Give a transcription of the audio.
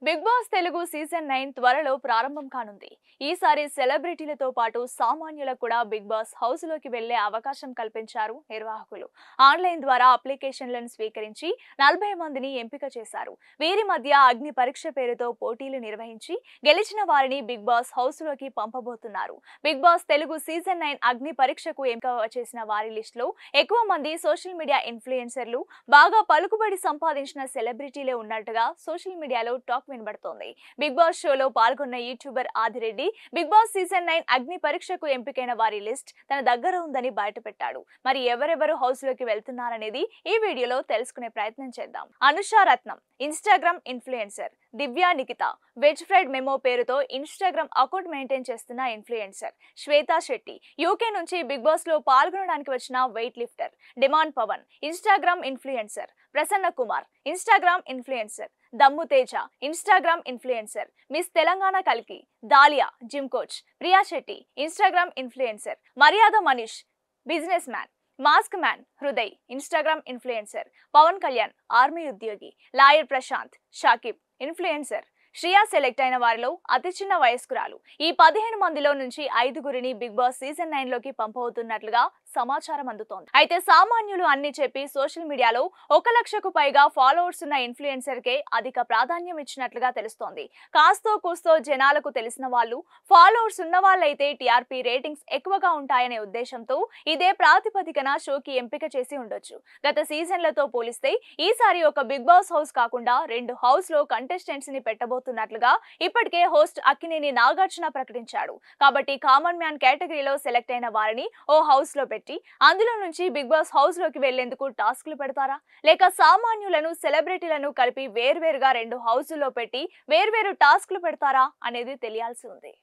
Big boss Telugu season 9 త్వరలో ప్రారంభం కానుంది. ఈసారి సెలబ్రిటీలతో పాటు సామాన్యులకు కూడా బిగ్ బాస్ హౌస్ లోకి వెళ్లే అవకాశం కల్పించారు నిర్వాహకులు. ఆన్లైన్ ద్వారా అప్లికేషన్లను స్వీకరించి 40 మందిని ఎంపిక చేశారు. వీరి మధ్య అగ్ని పరీక్ష పేరుతో పోటీలు నిర్వహించి గెలిచిన వారిని బిగ్ బాస్ హౌస్ లోకి పంపబోతున్నారు. బిగ్ బాస్ తెలుగు సీజన్ 9 అగ్ని పరీక్షకు ఎంపిక చేసిన వారి లిస్టులో ఎక్కువ మంది సోషల్ మీడియా ఇన్ఫ్లుయెన్సర్లు, బాగా పలుకుబడి సంపాదించిన సెలబ్రిటీలే ఉన్నట్టుగా సోషల్ మీడియాలో టాక్ వినబడుతోంది. బిగ్ బాస్ షోలో పాల్గొన్న youtuber Adireddy big boss season 9 అగ్ని పరీక్షకు ఎంపికైన వారి లిస్ట్ తన దగ్గర ఉందని బయటపెట్టాడు. మరి ఎవరెవరు హౌస్ లోకి వెళ్తున్నారనేది ఈ వీడియోలో తెలుసుకునే ప్రయత్నం చేద్దాం. Anusha Ratnam Instagram influencer, Divya Nikhita veg fried memo పేరుతో ఇన్స్టాగ్రామ్ అకౌంట్ మెయింటైన్ చేస్తున్న ఇన్ఫ్లుయెన్సర్, శ్వేతా శెట్టి యూకే నుంచి బిగ్ బాస్ లో పాల్గొనడానికి వచ్చిన weight lifter, demand Pavan Instagram influencer, Prasanna Kumar Instagram influencer, Dammu Teja Instagram influencer, miss Telangana కల్కి, Dalia gym coach, Priya Shetty Instagram influencer, Maryada Manish businessman, mask man Hriday Instagram influencer, Pavan Kalyan army ఉద్యోగి, lawyer Prashanth, Shakib influencer. Shriya select అయిన వారిలో అతి చిన్న వయస్కురాలు. ఈ 15 మందిలో నుంచి 5గురిని బిగ్ బాస్ సీజన్ 9 లోకి పంపవుతున్నట్లుగా సమాచారం అందుతోంది. అయితే సామాన్యులు అన్ని చెప్పి సోషల్ మీడియాలో 1 లక్షకు పైగా ఫాలోవర్స్ ఉన్న ఇన్ఫ్లుయెన్సర్ కే అధిక ప్రాధాన్యం ఇచ్చినట్లుగా తెలుస్తోంది. కాస్తో కూస్తో జనాలకు తెలిసిన వాళ్ళు, ఫాలోవర్స్ ఉన్న వాళ్ళైతే టీఆర్పీ రేటింగ్స్ ఎక్కువగా ఉంటాయనే ఉద్దేశంతో ఇదే ప్రాతిపదికన షోకి ఎంపిక చేసి ఉండొచ్చు. గత సీజన్లతో పోలిస్తే ఈసారి ఒక బిగ్ బాస్ హౌస్ కాకుండా 2 హౌస్ లో కంటెస్టెంట్స్ ని పెట్టబోతున్నట్లుగా ఇప్పటికే హోస్ట్ అక్కినేని నాగార్జున ప్రకటించాడు. కాబట్టి కామన్ మ్యాన్ కేటగిరీలో సెలెక్ట్ అయిన వారిని ఓ హౌస్ లో పెట్టి అందులో నుంచి బిగ్ బాస్ హౌస్ లోకి వెళ్లేందుకు టాస్క్లు పెడతారా, లేక సామాన్యులను సెలబ్రిటీలను కలిపి వేర్వేరుగా 2 హౌసుల్లో పెట్టి వేర్వేరు టాస్క్లు పెడతారా అనేది తెలియాల్సి ఉంది.